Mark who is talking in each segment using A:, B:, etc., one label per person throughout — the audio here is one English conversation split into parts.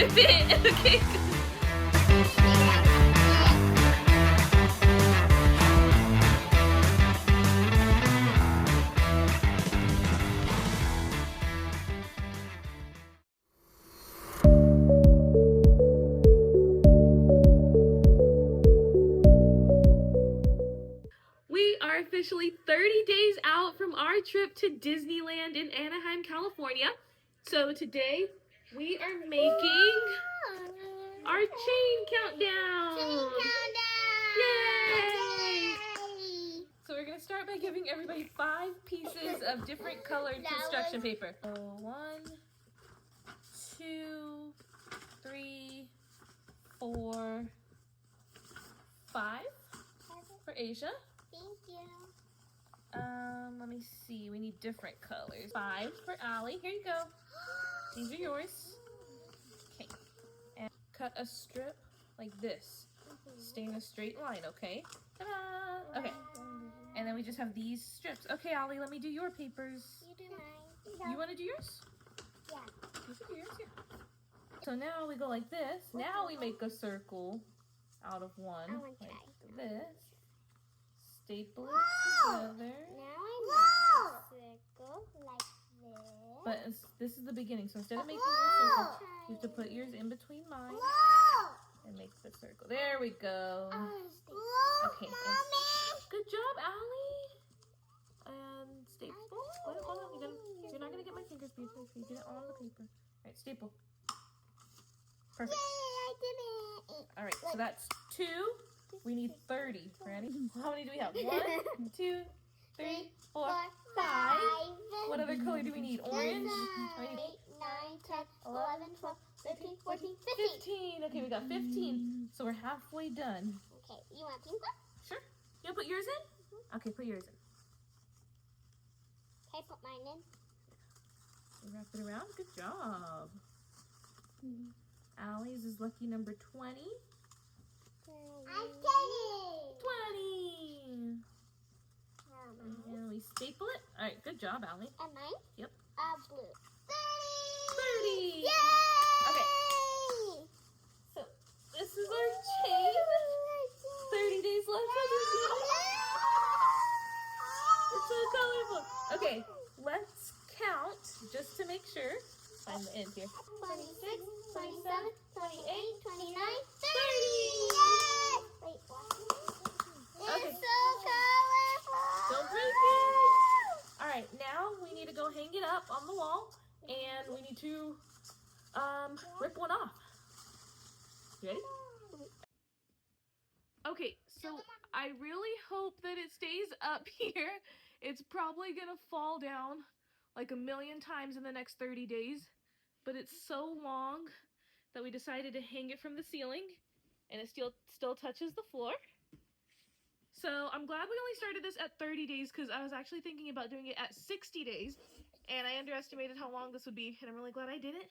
A: gonna fit. Okay. We are officially 30 days out from our trip to Disneyland in Anaheim, California. So today we are making our chain countdown. Yay! So we're going to start by giving everybody 5 pieces of different colored construction paper. So 1, 2, 3, 4, 5 for Asia.
B: Thank you.
A: Let me see. We need different colors. 5 for Allie. Here you go. These are yours. Okay. And cut a strip like this. Stay in a straight line, okay? Ta-da! Okay. And then we just have these strips. Okay, Allie, let me do your papers.
B: You do mine.
A: You want to do yours?
B: Yeah.
A: You can do yours, yeah. So now we go like this. Now we make a circle out of one.
B: I want to
A: like
B: try.
A: this. Staple it together.
B: Now I make a circle like this.
A: But this is the beginning, so instead of making your circle, you have to put yours in between mine and make the circle. There we go. Okay. Good job, Allie. And staple. Hold on. You're not gonna get my fingers beautiful. You did it on the paper. All right, staple. Perfect.
B: Yay, I did it.
A: All right, so that's 2. We need 30. Ready? How many do we have? 1, 2, 3, 4, 5. What other color do we need? Orange?
B: 8, 9, 10, 11, 12, 13, 14, 15.
A: Okay, we got 15. So we're halfway done.
B: Okay, you want pink one?
A: Sure. You want to put yours in? Okay, put yours in.
B: Okay, put mine in.
A: Wrap it around. Good job. Allie's is lucky number 20.
B: I did it!
A: 20! And we staple it. All right, good job, Allie.
B: And mine?
A: Yep.
B: Blue.
A: 30!
B: Yay!
A: Okay. So, this is our chain. 30 days left for this year. It's so colorful. Okay, let's count just to make sure. Find the end here.
B: 26, 27, 28, 29, 30! Yay! Wait, what?
A: Okay.
B: It's so colorful!
A: Don't break it! Alright, now we need to go hang it up on the wall, and we need to rip one off. You ready? Okay, so I really hope that it stays up here. It's probably gonna fall down like a million times in the next 30 days, but it's so long that we decided to hang it from the ceiling, and it still touches the floor. So I'm glad we only started this at 30 days because I was actually thinking about doing it at 60 days, and I underestimated how long this would be, and I'm really glad I did it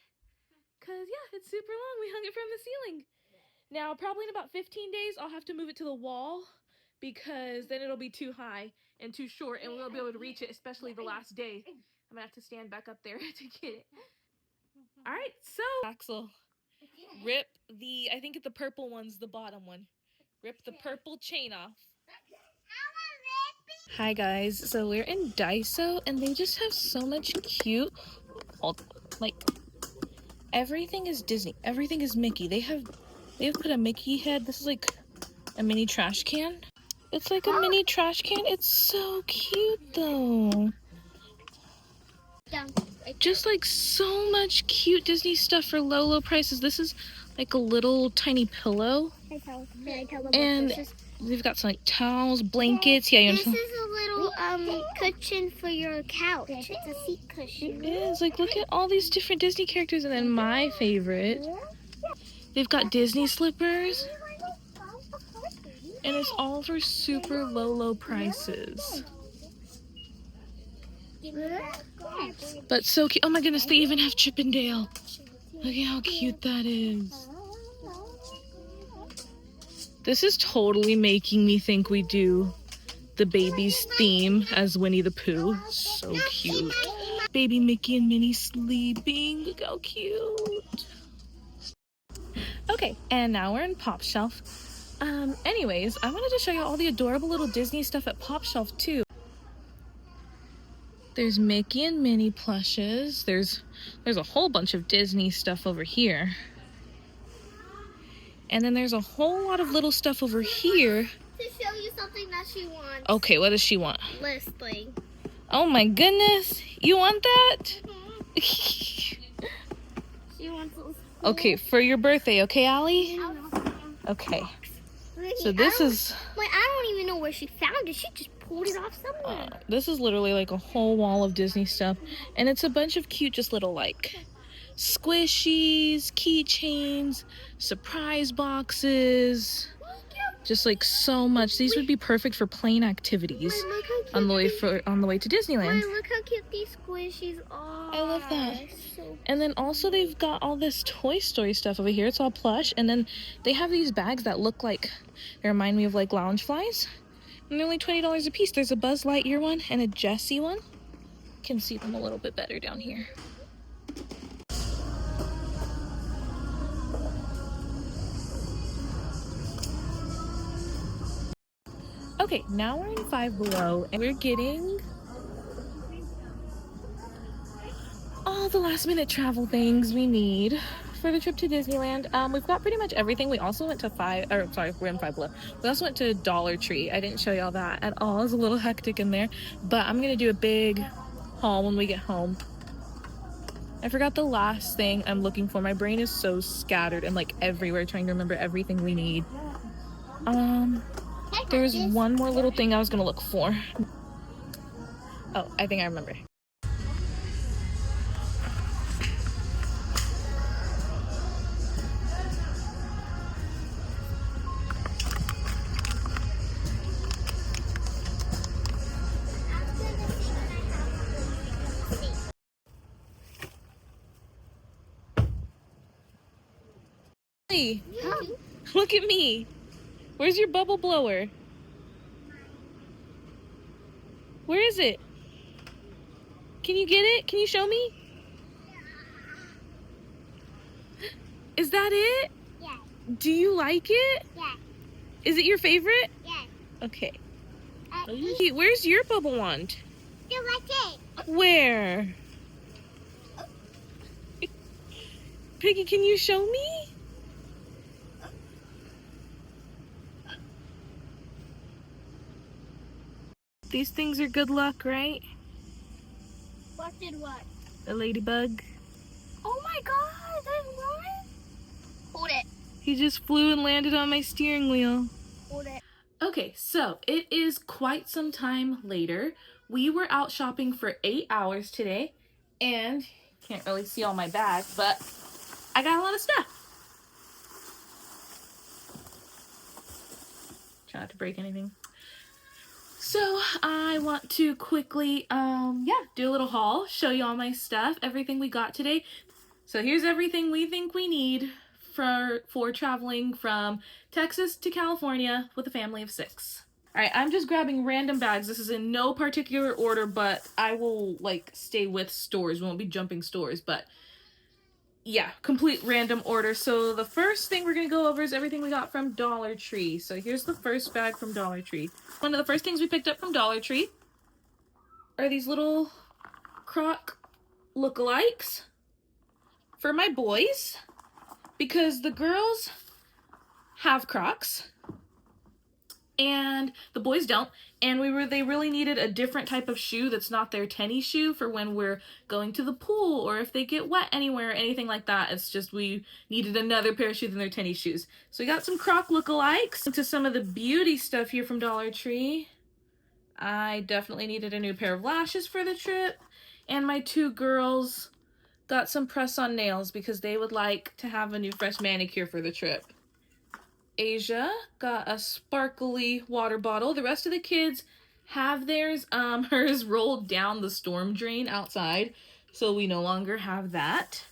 A: because, yeah, it's super long. We hung it from the ceiling. Now, probably in about 15 days, I'll have to move it to the wall because then it'll be too high and too short, and we won't be able to reach it, especially the last day. I'm gonna have to stand back up there to get it. All right, so Axel, rip I think the purple one's the bottom one. Rip the purple chain off. Hi guys, so we're in Daiso, and they just have so much cute, like, everything is Disney, everything is Mickey. They have put a Mickey head. This is like a mini trash can. It's like a mini trash can. It's so cute though. Just like so much cute Disney stuff for low prices. This is like a little tiny pillow. And they've got some like towels, blankets. Yeah, you
B: This is a little cushion for your couch. It's a seat cushion.
A: It is. Like, look at all these different Disney characters. And then my favorite, they've got Disney slippers. And it's all for super low prices. But so cute. Oh my goodness, they even have Chip and Dale. Look at how cute that is. This is totally making me think we do the baby's theme as Winnie the Pooh. So cute. Baby Mickey and Minnie sleeping. Look how cute. Okay, and now we're in Pop Shelf. Anyways, I wanted to show you all the adorable little Disney stuff at Pop Shelf too. There's Mickey and Minnie plushes. There's a whole bunch of Disney stuff over here. And then there's a whole lot of little stuff over here.
B: To show you something that she wants.
A: Okay, what does she want?
B: Listing.
A: Oh my goodness, you want that?
B: She wants those.
A: Okay, for your birthday, okay, Allie? Okay. So this is...
B: Wait, I don't even know where she found it. She just pulled it off somewhere.
A: This is literally like a whole wall of Disney stuff. And it's a bunch of cute, just little like squishies, keychains, surprise boxes. Just like so much. These would be perfect for plane activities on the way to Disneyland.
B: Wait, look how cute these squishies are.
A: I love that.
B: So
A: and then also they've got all this Toy Story stuff over here. It's all plush. And then they have these bags that look like, they remind me of like lounge flies. And they're only $20 a piece. There's a Buzz Lightyear one and a Jessie one. You can see them a little bit better down here. Okay, now we're in Five Below and we're getting all the last minute travel things we need for the trip to Disneyland. We've got pretty much everything. We also went to we're in Five Below. We also went to Dollar Tree. I didn't show y'all that at all. It was a little hectic in there, but I'm gonna do a big haul when we get home. I forgot the last thing I'm looking for. My brain is so scattered and like everywhere trying to remember everything we need. There's one more little thing I was gonna look for. Oh, I think I remember. Hey, look at me. Where's your bubble blower? Where is it? Can you get it? Can you show me? Is that it?
B: Yeah.
A: Do you like it?
B: Yeah.
A: Is it your favorite?
B: Yeah.
A: Okay. Where's your bubble wand?
B: You like it?
A: Where? Piggy, can you show me? These things are good luck, right?
B: What did what?
A: A ladybug.
B: Oh my god, there's one? Hold it.
A: He just flew and landed on my steering wheel.
B: Hold it.
A: Okay, so it is quite some time later. We were out shopping for 8 hours today, and can't really see all my bags, but I got a lot of stuff. Try not to break anything. So I want to quickly, do a little haul, show you all my stuff, everything we got today. So here's everything we think we need for traveling from Texas to California with a family of 6. All right, I'm just grabbing random bags. This is in no particular order, but I will stay with stores. We won't be jumping stores, but yeah, complete random order. So the first thing we're gonna go over is everything we got from Dollar Tree. So here's the first bag from Dollar Tree. One of the first things we picked up from Dollar Tree are these little Croc lookalikes for my boys, because the girls have Crocs and the boys don't, and they really needed a different type of shoe that's not their tennis shoe for when we're going to the pool or if they get wet anywhere or anything like that. It's just we needed another pair of shoes than their tennis shoes. So we got some Croc lookalikes. Into some of the beauty stuff here from Dollar Tree. I definitely needed a new pair of lashes for the trip, and my 2 girls got some press-on nails because they would like to have a new fresh manicure for the trip. Asia got a sparkly water bottle. The rest of the kids have theirs. Hers rolled down the storm drain outside, so we no longer have that.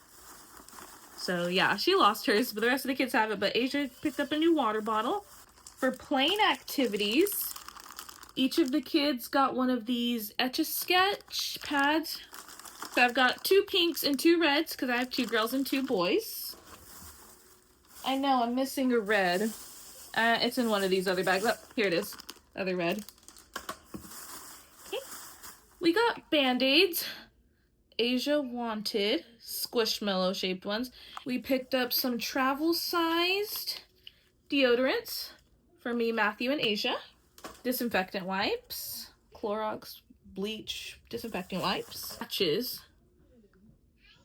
A: So yeah, she lost hers, but the rest of the kids have it. But Asia picked up a new water bottle. For plane activities, each of the kids got one of these Etch-a-Sketch pads. So I've got 2 pinks and 2 reds because I have 2 girls and 2 boys. I know, I'm missing a red. It's in one of these other bags. Oh, here it is. Other red. Okay. We got Band-Aids. Asia wanted squishmallow shaped ones. We picked up some travel-sized deodorants for me, Matthew, and Asia. Disinfectant wipes. Clorox bleach disinfecting wipes. Patches.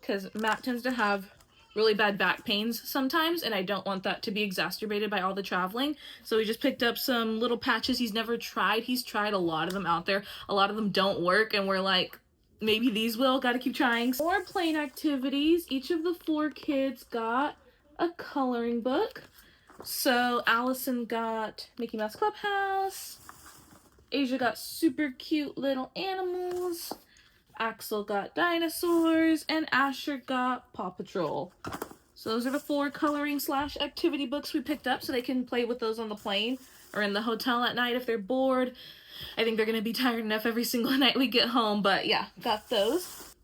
A: Because Matt tends to have really bad back pains sometimes, and I don't want that to be exacerbated by all the traveling. So we just picked up some little patches he's never tried. He's tried a lot of them out there. A lot of them don't work, and we're like, maybe these will. Gotta keep trying. More plane activities. Each of the 4 kids got a coloring book. So Allison got Mickey Mouse Clubhouse. Asia got super cute little animals. Axel got dinosaurs, and Asher got Paw Patrol. So those are the 4 coloring / activity books we picked up so they can play with those on the plane or in the hotel at night if they're bored. I think they're going to be tired enough every single night we get home, but yeah, got those.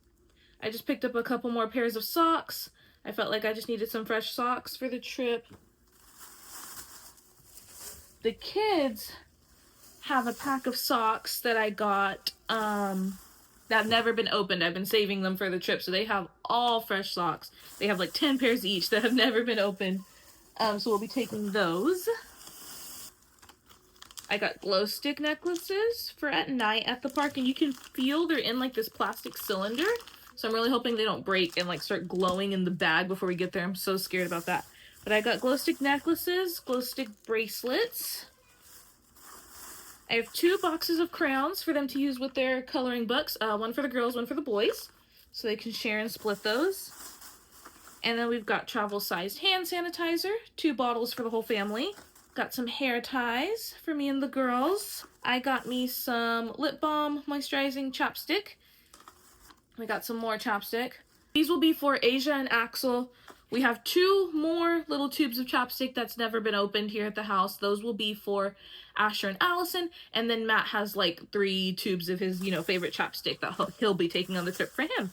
A: I just picked up a couple more pairs of socks. I felt like I just needed some fresh socks for the trip. The kids have a pack of socks that I got that have never been opened. I've been saving them for the trip, so they have all fresh socks. They have like 10 pairs each that have never been opened. So we'll be taking those. I got glow stick necklaces for at night at the park, and you can feel they're in like this plastic cylinder. So I'm really hoping they don't break and like start glowing in the bag before we get there. I'm so scared about that. But I got glow stick necklaces, glow stick bracelets. I have 2 boxes of crayons for them to use with their coloring books. One for the girls, one for the boys. So they can share and split those. And then we've got travel-sized hand sanitizer, 2 bottles for the whole family. Got some hair ties for me and the girls. I got me some lip balm moisturizing chapstick. We got some more chapstick. These will be for Asia and Axel. We have 2 more little tubes of chapstick that's never been opened here at the house. Those will be for Asher and Allison. And then Matt has like 3 tubes of his, favorite chapstick that he'll be taking on the trip for him.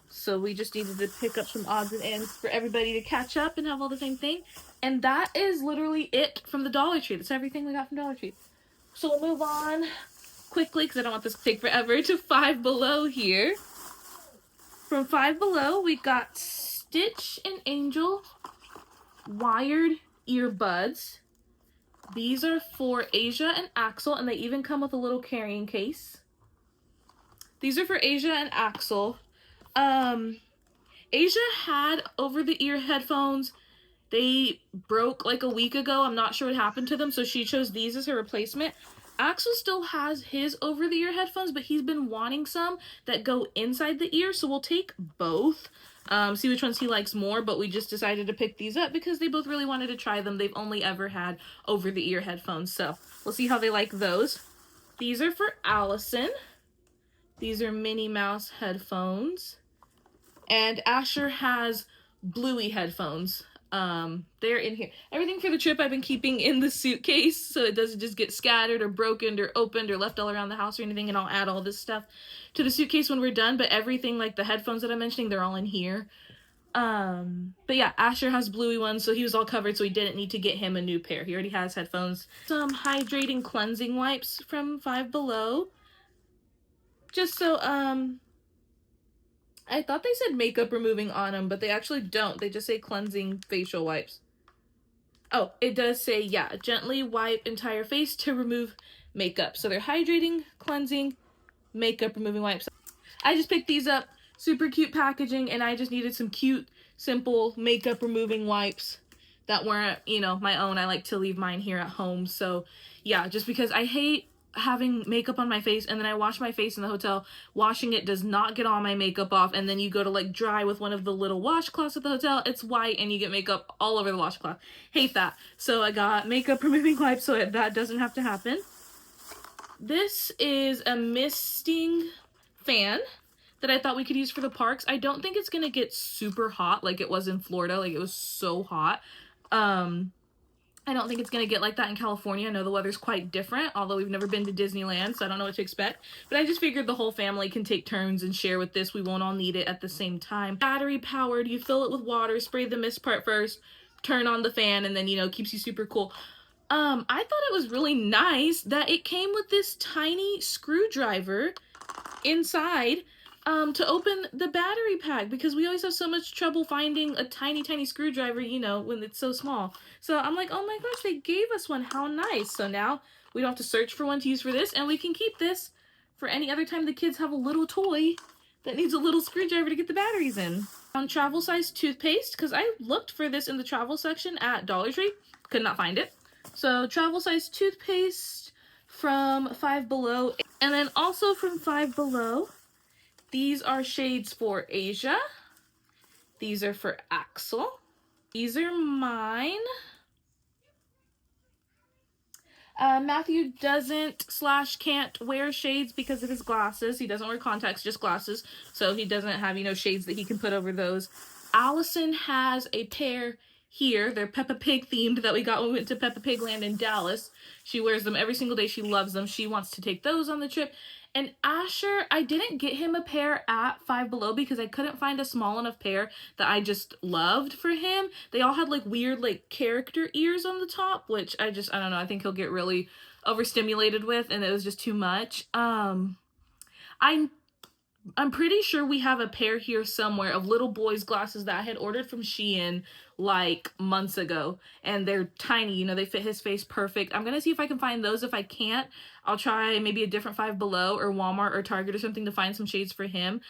A: So we just needed to pick up some odds and ends for everybody to catch up and have all the same thing. And that is literally it from the Dollar Tree. That's everything we got from Dollar Tree. So we'll move on quickly, because I don't want this to take forever, to Five Below here. From Five Below, we got Stitch and Angel wired earbuds. These are for Asia and Axel, and they even come with a little carrying case. These are for Asia and Axel. Asia had over-the-ear headphones. They broke like a week ago. I'm not sure what happened to them, so she chose these as her replacement. Axel still has his over-the-ear headphones, but he's been wanting some that go inside the ear, so we'll take both. See which ones he likes more, but we just decided to pick these up because they both really wanted to try them. They've only ever had over-the-ear headphones, so we'll see how they like those. These are for Allison. These are Minnie Mouse headphones. And Asher has Bluey headphones. They're in here. Everything for the trip I've been keeping in the suitcase so it doesn't just get scattered or broken or opened or left all around the house or anything, and I'll add all this stuff to the suitcase when we're done, but everything like the headphones that I'm mentioning, they're all in here. But yeah, Asher has Bluey ones, so he was all covered, so we didn't need to get him a new pair. He already has headphones. Some hydrating cleansing wipes from Five Below. Just so, I thought they said makeup removing on them, but they actually don't. They just say cleansing facial wipes. Oh, it does say, yeah, gently wipe entire face to remove makeup. So they're hydrating, cleansing, makeup removing wipes. I just picked these up, super cute packaging, and I just needed some cute, simple makeup removing wipes that weren't, my own. I like to leave mine here at home. So yeah, just because I hate having makeup on my face, and then I wash my face in the hotel. Washing it does not get all my makeup off, and then you go to like dry with one of the little washcloths at the hotel, it's white and you get makeup all over the washcloth. Hate that. So I got makeup removing wipes so that doesn't have to happen. This is a misting fan that I thought we could use for the parks. I don't think it's gonna get super hot like it was in Florida. Like, it was so hot. I don't think it's going to get like that in California. I know the weather's quite different, although we've never been to Disneyland, so I don't know what to expect. But I just figured the whole family can take turns and share with this. We won't all need it at the same time. Battery powered, you fill it with water, spray the mist part first, turn on the fan and then, you know, keeps you super cool. I thought it was really nice that it came with this tiny screwdriver inside to open the battery pack, because we always have so much trouble finding a tiny screwdriver, you know, when it's so small. So I'm like, oh my gosh, they gave us one. How nice. So now we don't have to search for one to use for this, and we can keep this for any other time the kids have a little toy that needs a little screwdriver to get the batteries in. On travel size toothpaste, because I looked for this in the travel section at Dollar Tree, could not find it. So travel size toothpaste from Five Below, and then also from Five Below, these are shades for Asia. These are for Axel. These are mine. Matthew doesn't / can't wear shades because of his glasses. He doesn't wear contacts, just glasses. So he doesn't have, you know, shades that he can put over those. Allison has a pair here. They're Peppa Pig themed that we got when we went to Peppa Pig Land in Dallas. She wears them every single day. She loves them. She wants to take those on the trip. And Asher, I didn't get him a pair at Five Below because I couldn't find a small enough pair that I just loved for him. They all had like weird like character ears on the top, which I don't know, I think he'll get really overstimulated with, and it was just too much. I'm pretty sure we have a pair here somewhere of little boys' glasses that I had ordered from Shein like months ago, and they're tiny, you know, they fit his face perfect. I'm gonna see if I can find those. If I can't, I'll try maybe a different Five Below or Walmart or Target or something to find some shades for him.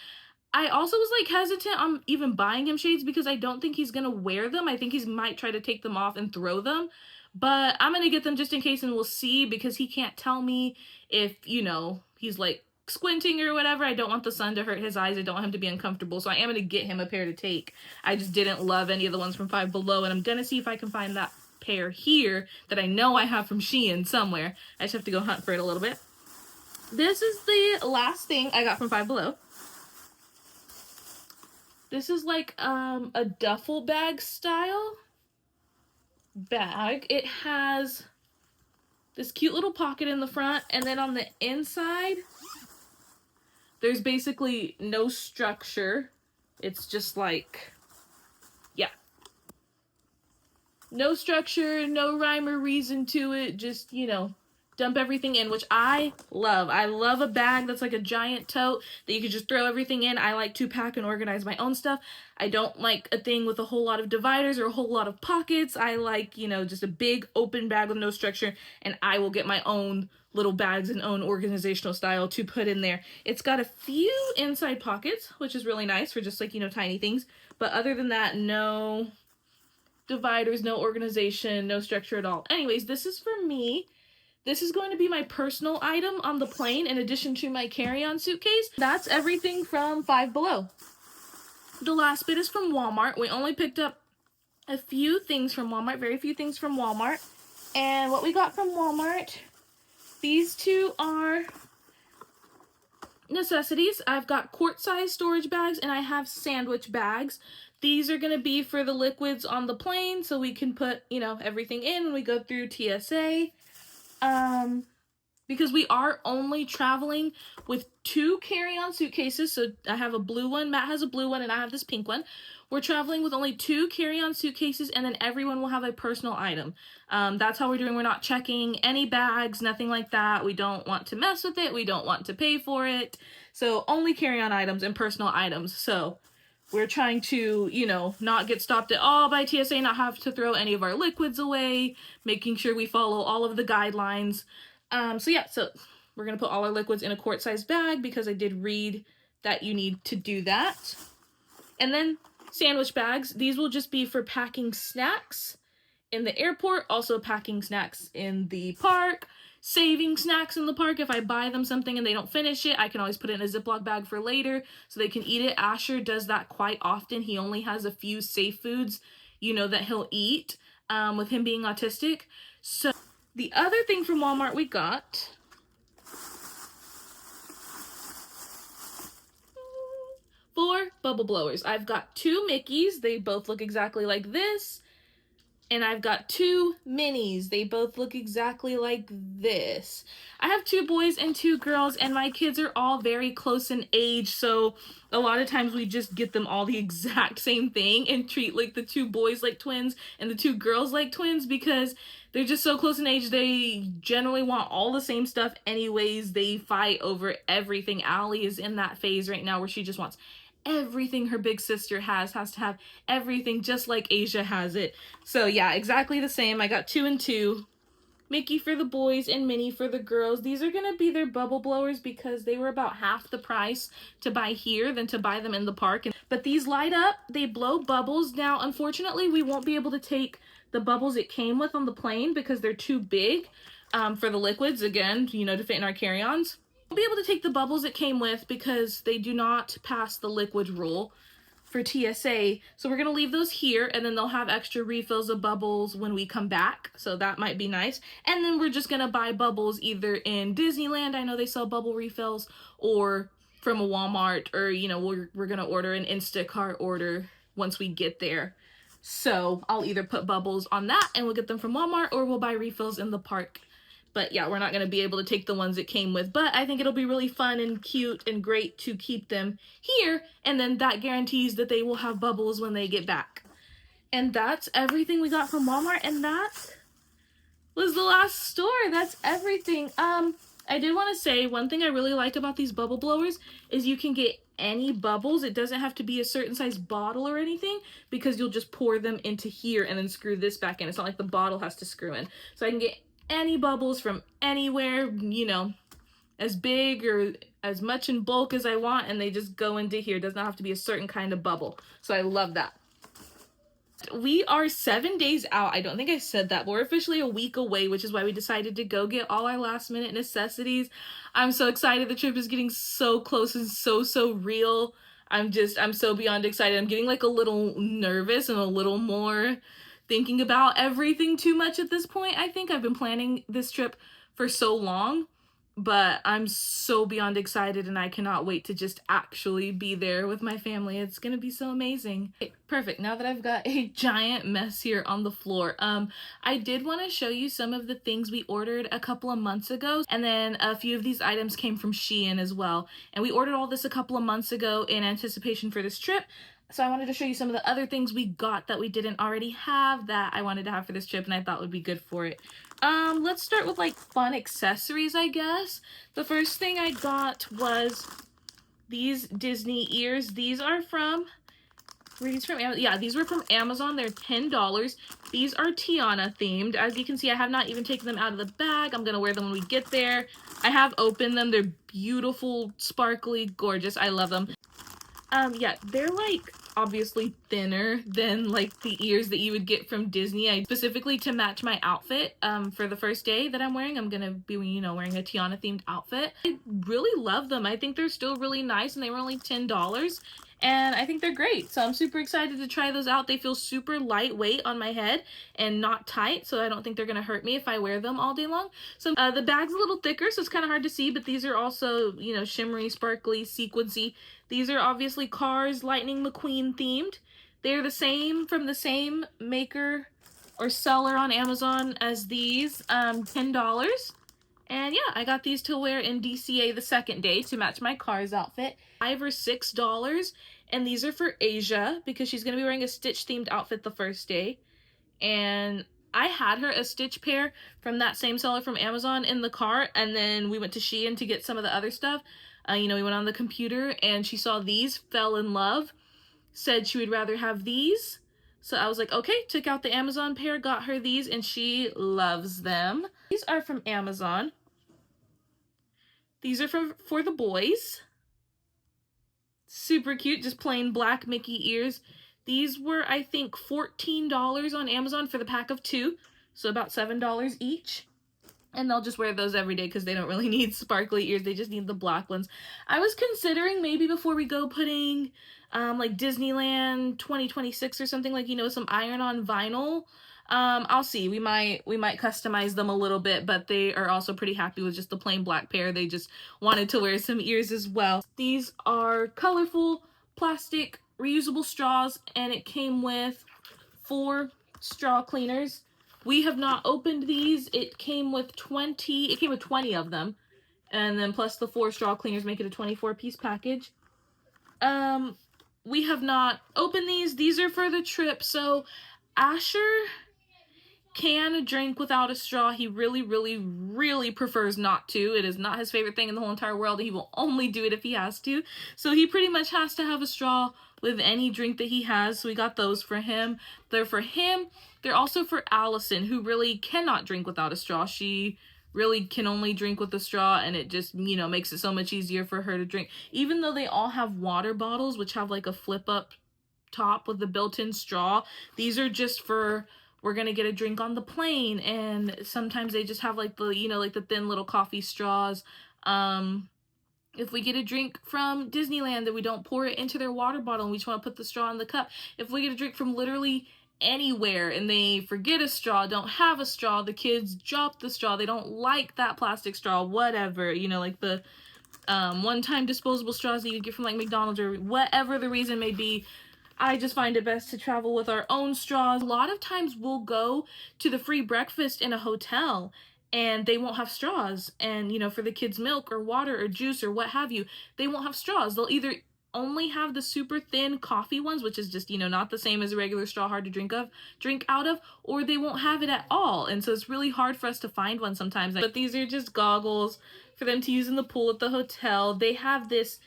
A: I also was like hesitant on even buying him shades because I don't think he's gonna wear them. I think he might try to take them off and throw them, but I'm gonna get them just in case, and we'll see, because he can't tell me if, you know, he's like squinting or whatever. I don't want the sun to hurt his eyes. I don't want him to be uncomfortable, so I am gonna get him a pair to take. I just didn't love any of the ones from Five Below, and I'm gonna see if I can find that pair here that I know I have from Shein somewhere. I just have to go hunt for it a little bit. This is the last thing I got from Five Below. This is like a duffel bag style bag. It has this cute little pocket in the front, and then on the inside there's basically no structure. It's just like, yeah, no structure, no rhyme or reason to it, just, you know, dump everything in, which I love. I love a bag that's like a giant tote that you can just throw everything in. I like to pack and organize my own stuff. I don't like a thing with a whole lot of dividers or a whole lot of pockets. I like, you know, just a big open bag with no structure, and I will get my own little bags and own organizational style to put in there. It's got a few inside pockets, which is really nice for just like, you know, tiny things. But other than that, no dividers, no organization, no structure at all. Anyways, this is for me. This is going to be my personal item on the plane in addition to my carry-on suitcase. That's everything from Five Below. The last bit is from Walmart. We only picked up a few things from Walmart, very few things from Walmart. And what we got from Walmart, these two are necessities. I've got quart-size storage bags and I have sandwich bags. These are going to be for the liquids on the plane so we can put, you know, everything in when we go through TSA. Because we are only traveling with 2 carry-on suitcases. So I have a blue one, Matt has a blue one, and I have this pink one. We're traveling with only 2 carry-on suitcases, and then everyone will have a personal item. That's how we're doing. We're not checking any bags, nothing like that. We don't want to mess with it. We don't want to pay for it. So only carry-on items and personal items. So we're trying to, you know, not get stopped at all by TSA, not have to throw any of our liquids away, making sure we follow all of the guidelines. So we're going to put all our liquids in a quart-sized bag because I did read that you need to do that. And then sandwich bags. These will just be for packing snacks in the airport, also packing snacks in the park, saving snacks in the park. If I buy them something and they don't finish it, I can always put it in a Ziploc bag for later so they can eat it. Asher does that quite often. He only has a few safe foods, you know, that he'll eat with him being autistic. So the other thing from Walmart we got, 4 bubble blowers. I've got 2 Mickeys. They both look exactly like this. And I've got 2 minis. They both look exactly like this. I have 2 boys and 2 girls, and my kids are all very close in age, so a lot of times we just get them all the exact same thing and treat like the 2 boys like twins and the 2 girls like twins because they're just so close in age. They generally want all the same stuff anyways. They fight over everything. Allie is in that phase right now where she just wants everything her big sister has to have everything just like Asia has it. So yeah, exactly the same. I got 2 and 2. Mickey for the boys and Minnie for the girls. These are gonna be their bubble blowers because they were about half the price to buy here than to buy them in the park. But these light up, they blow bubbles. Now, unfortunately, we won't be able to take the bubbles it came with on the plane because they're too big for the liquids, again, you know, to fit in our carry-ons. We'll be able to take the bubbles it came with because they do not pass the liquid rule for TSA. So we're gonna leave those here, and then they'll have extra refills of bubbles when we come back. So that might be nice. And then we're just gonna buy bubbles either in Disneyland, I know they sell bubble refills, or from a Walmart, or you know, we're gonna order an Instacart order once we get there. So I'll either put bubbles on that and we'll get them from Walmart, or we'll buy refills in the park. But yeah, we're not going to be able to take the ones it came with. But I think it'll be really fun and cute and great to keep them here. And then that guarantees that they will have bubbles when they get back. And that's everything we got from Walmart. And that was the last store. That's everything. I did want to say one thing I really like about these bubble blowers is you can get any bubbles. It doesn't have to be a certain size bottle or anything because you'll just pour them into here and then screw this back in. It's not like the bottle has to screw in. So I can get any bubbles from anywhere, you know, as big or as much in bulk as I want, and they just go into here. It does not have to be a certain kind of bubble. So I love that. We are 7 days out. I don't think I said that, but we're officially a week away, which is why we decided to go get all our last minute necessities. I'm so excited. The trip is getting so close and so real. I'm so beyond excited. I'm getting like a little nervous and a little more thinking about everything too much at this point. I think I've been planning this trip for so long, but I'm so beyond excited and I cannot wait to just actually be there with my family. It's gonna be so amazing. Okay, perfect. Now that I've got a giant mess here on the floor, I did want to show you some of the things we ordered a couple of months ago, and then a few of these items came from Shein as well. And we ordered all this a couple of months ago in anticipation for this trip. So I wanted to show you some of the other things we got that we didn't already have that I wanted to have for this trip and I thought would be good for it. Let's start with like fun accessories, I guess. The first thing I got was these Disney ears. These are from, were these from Amazon? Yeah, these were from Amazon. They're $10. These are Tiana themed. As you can see, I have not even taken them out of the bag. I'm gonna wear them when we get there. I have opened them. They're beautiful, sparkly, gorgeous. I love them. Yeah, they're like obviously thinner than like the ears that you would get from Disney. I specifically to match my outfit for the first day that I'm wearing. I'm gonna be, you know, wearing a Tiana themed outfit. I really love them. I think they're still really nice and they were only $10 and I think they're great. So I'm super excited to try those out. They feel super lightweight on my head and not tight, so I don't think they're gonna hurt me if I wear them all day long. So the bag's a little thicker, so it's kind of hard to see, but these are also, you know, shimmery, sparkly, sequency. These are obviously Cars Lightning McQueen themed. They're the same, from the same maker or seller on Amazon as these, $10. And yeah, I got these to wear in DCA the second day to match my Cars outfit. $5 or $6, and these are for Asia because she's gonna be wearing a Stitch themed outfit the first day. And I had her a Stitch pair from that same seller from Amazon in the car, and then we went to Shein to get some of the other stuff. You know, we went on the computer and she saw these, fell in love, said she would rather have these. So I was like, okay, took out the Amazon pair, got her these, and she loves them. These are from Amazon. These are for the boys. Super cute, just plain black Mickey ears. These were, I think, $14 on Amazon for the pack of 2, so about $7 each. And they'll just wear those every day because they don't really need sparkly ears. They just need the black ones. I was considering maybe before we go putting like Disneyland 2026 or something, like, you know, some iron-on vinyl. I'll see. We might customize them a little bit, but they are also pretty happy with just the plain black pair. They just wanted to wear some ears as well. These are colorful plastic reusable straws, and it came with 4 straw cleaners. We have not opened these. It came with 20 of them. And then plus the 4 straw cleaners make it a 24-piece package. We have not opened these. These are for the trip. So Asher can drink without a straw. He really, really, really prefers not to. It is not his favorite thing in the whole entire world. He will only do it if he has to. So he pretty much has to have a straw with any drink that he has. So we got those for him. They're for him. They're also for Allison, who really cannot drink without a straw. She really can only drink with a straw, and it just, you know, makes it so much easier for her to drink. Even though they all have water bottles, which have like a flip up top with the built-in straw, these are just for, we're gonna get a drink on the plane, and sometimes they just have like the, you know, like the thin little coffee straws. If we get a drink from Disneyland, that we don't pour it into their water bottle and we just want to put the straw in the cup. If we get a drink from literally anywhere and they forget a straw, don't have a straw, the kids drop the straw, they don't like that plastic straw, whatever, you know, like the one-time disposable straws that you get from like McDonald's or whatever the reason may be, I just find it best to travel with our own straws. A lot of times we'll go to the free breakfast in a hotel and they won't have straws. And, you know, for the kids' milk or water or juice or what have you, they won't have straws. They'll either only have the super thin coffee ones, which is just, you know, not the same as a regular straw, hard to drink out of, or they won't have it at all. And so it's really hard for us to find one sometimes. But these are just goggles for them to use in the pool at the hotel. They have this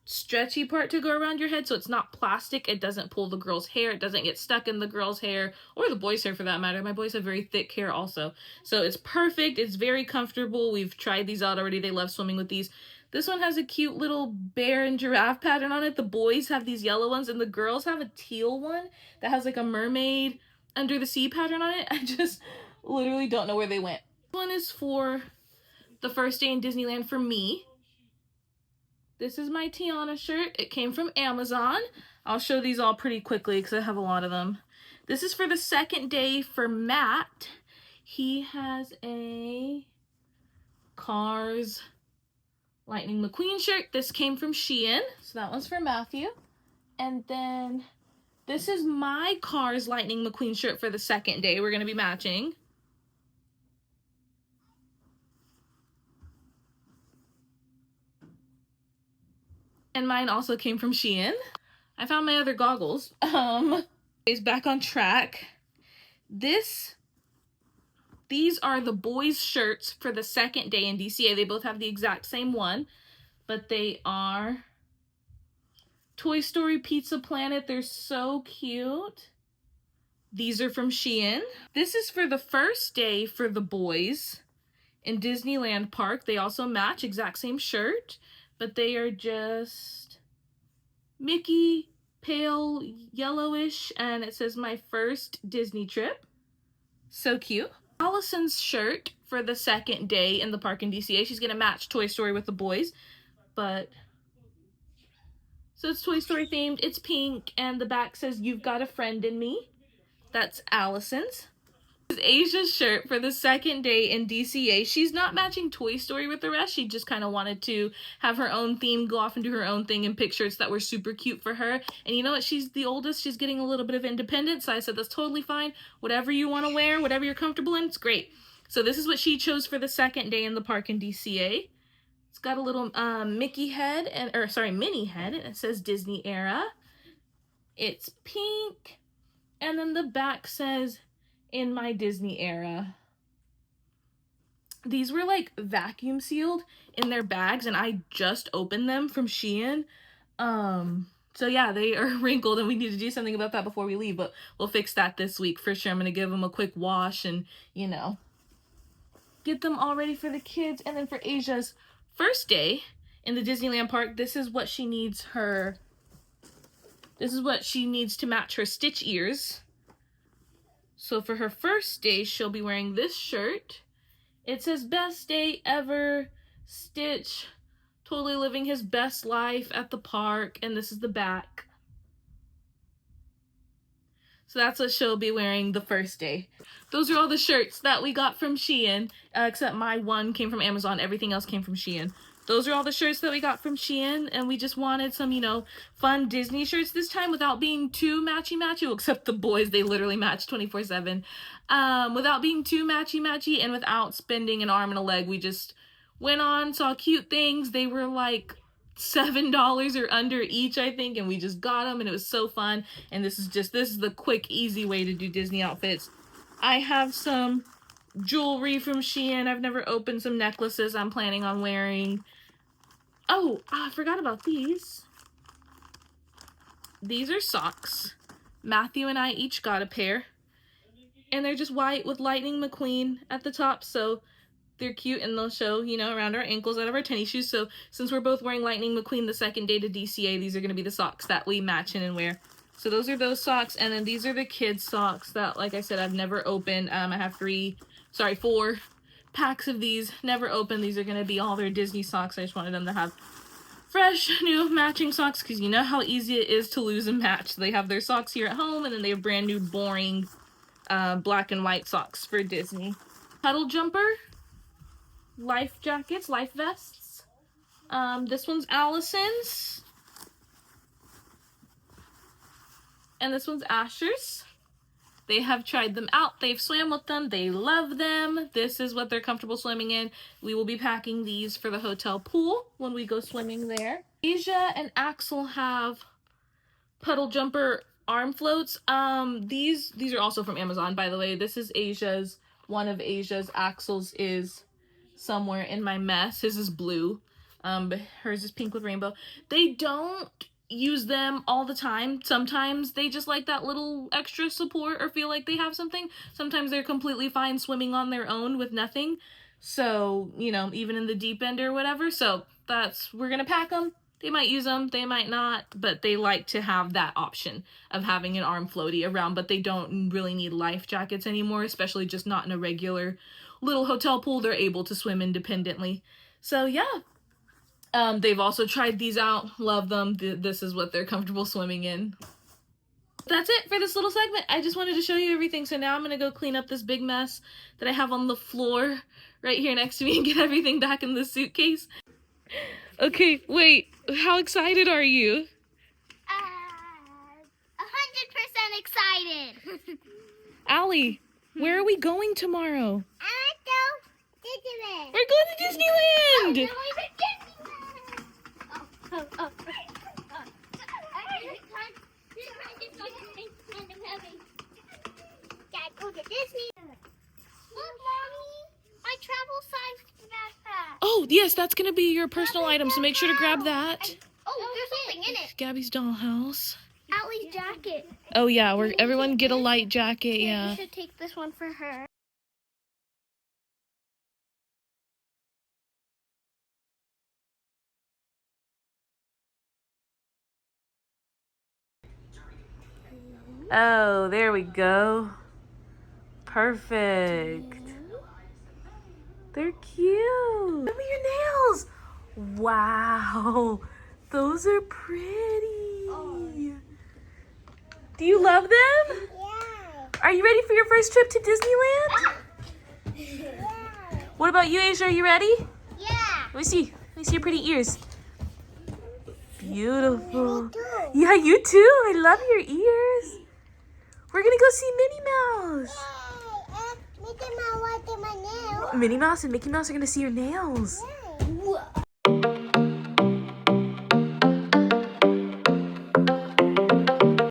A: stretchy part to go around your head, so it's not plastic. It doesn't pull the girl's hair. It doesn't get stuck in the girl's hair, or the boy's hair for that matter. My boys have very thick hair also. So it's perfect. It's very comfortable. We've tried these out already. They love swimming with these. This one has a cute little bear and giraffe pattern on it. The boys have these yellow ones, and the girls have a teal one that has like a mermaid under the sea pattern on it. I just literally don't know where they went. This one is for the first day in Disneyland for me. This is my Tiana shirt. It came from Amazon. I'll show these all pretty quickly because I have a lot of them. This is for the second day for Matt. He has a Cars Lightning McQueen shirt. This came from Shein, so that one's for Matthew. And then this is my Cars Lightning McQueen shirt for the second day. We're going to be matching. And mine also came from Shein. I found my other goggles. Is back on track. These are the boys' shirts for the second day in DCA. They both have the exact same one, but they are Toy Story Pizza Planet. They're so cute. These are from Shein. This is for the first day for the boys in Disneyland Park. They also match, exact same shirt, but they are just Mickey, pale yellowish, and it says my first Disney trip. So cute. Allison's shirt for the second day in the park in DCA. She's gonna match Toy Story with the boys, but so it's Toy Story themed. It's pink, and the back says "You've got a friend in me." That's Allison's. This is Asia's shirt for the second day in DCA. She's not matching Toy Story with the rest. She just kind of wanted to have her own theme, go off and do her own thing, and pick shirts that were super cute for her. And you know what? She's the oldest. She's getting a little bit of independence. So I said, that's totally fine. Whatever you want to wear, whatever you're comfortable in, it's great. So this is what she chose for the second day in the park in DCA. It's got a little Mickey head, Minnie head, and it says Disney era. It's pink. And then the back says, in my Disney era. These were like vacuum sealed in their bags, and I just opened them from Shein. So yeah, they are wrinkled, and we need to do something about that before we leave, but we'll fix that this week for sure. I'm gonna give them a quick wash and, you know, get them all ready for the kids. And then for Asia's first day in the Disneyland park, this is what she needs to match her Stitch ears. So for her first day, she'll be wearing this shirt. It says, best day ever, Stitch, totally living his best life at the park. And this is the back. So that's what she'll be wearing the first day. Those are all the shirts that we got from Shein, except my one came from Amazon. Everything else came from Shein. those are all the shirts that we got from Shein, and we just wanted some, you know, fun Disney shirts this time without being too matchy-matchy, well, except the boys, they literally match 24/7. Without being too matchy-matchy and without spending an arm and a leg. We just went on, saw cute things. They were like $7 or under each, I think, and we just got them, and it was so fun. And this is the quick, easy way to do Disney outfits. I have some jewelry from Shein. I've never opened some necklaces I'm planning on wearing. Oh, I forgot about these. These are socks. Matthew and I each got a pair. And they're just white with Lightning McQueen at the top, so they're cute, and they'll show, you know, around our ankles out of our tennis shoes. So since we're both wearing Lightning McQueen the second day to DCA, these are going to be the socks that we match in and wear. So those are those socks, and then these are the kids' socks that, like I said, I've never opened. I have 4 packs of these, never opened. These are going to be all their Disney socks. I just wanted them to have fresh, new matching socks, because you know how easy it is to lose a match. They have their socks here at home, and then they have brand new, boring black and white socks for Disney. Puddle jumper, life jackets, life vests. This one's Allison's. And this one's Asher's. They have tried them out. They've swam with them. They love them. This is what they're comfortable swimming in. We will be packing these for the hotel pool when we go swimming there. Asia and Axel have puddle jumper arm floats. These are also from Amazon, by the way. This is Asia's, one of Asia's. Axel's is somewhere in my mess. His is blue. But hers is pink with rainbow. They don't use them all the time. Sometimes they just like that little extra support or feel like they have something. Sometimes they're completely fine swimming on their own with nothing. So, you know, even in the deep end or whatever. So we're gonna pack them. They might use them, they might not, but they like to have that option of having an arm floaty around, but they don't really need life jackets anymore, especially just not in a regular little hotel pool. They're able to swim independently. So yeah. They've also tried these out, love them. This is what they're comfortable swimming in. That's it for this little segment. I just wanted to show you everything. So now I'm gonna go clean up this big mess that I have on the floor right here next to me and get everything back in the suitcase. Okay, wait, how excited are you?
B: 100% excited.
A: Allie, where are we going tomorrow?
B: Disneyland.
A: We're going to Disneyland! Oh, yes, that's gonna be your personal item, so make sure to grab that.
B: Oh, there's something in it.
A: Gabby's dollhouse.
B: Allie's jacket.
A: Oh yeah, everyone get a light jacket, yeah.
B: We should take this one for her.
A: Oh, there we go. Perfect. They're cute. Look at your nails. Wow. Those are pretty. Do you love them?
B: Yeah.
A: Are you ready for your first trip to Disneyland?
B: Yeah.
A: What about you, Asia? Are you ready?
B: Yeah.
A: Let me see your pretty ears. Beautiful.
B: Me too.
A: Yeah, you too. I love your ears. We're gonna go see Minnie Mouse.
B: Yay. Mickey Mouse wanted my nails.
A: Minnie Mouse and Mickey Mouse are gonna see your nails.
B: Yay.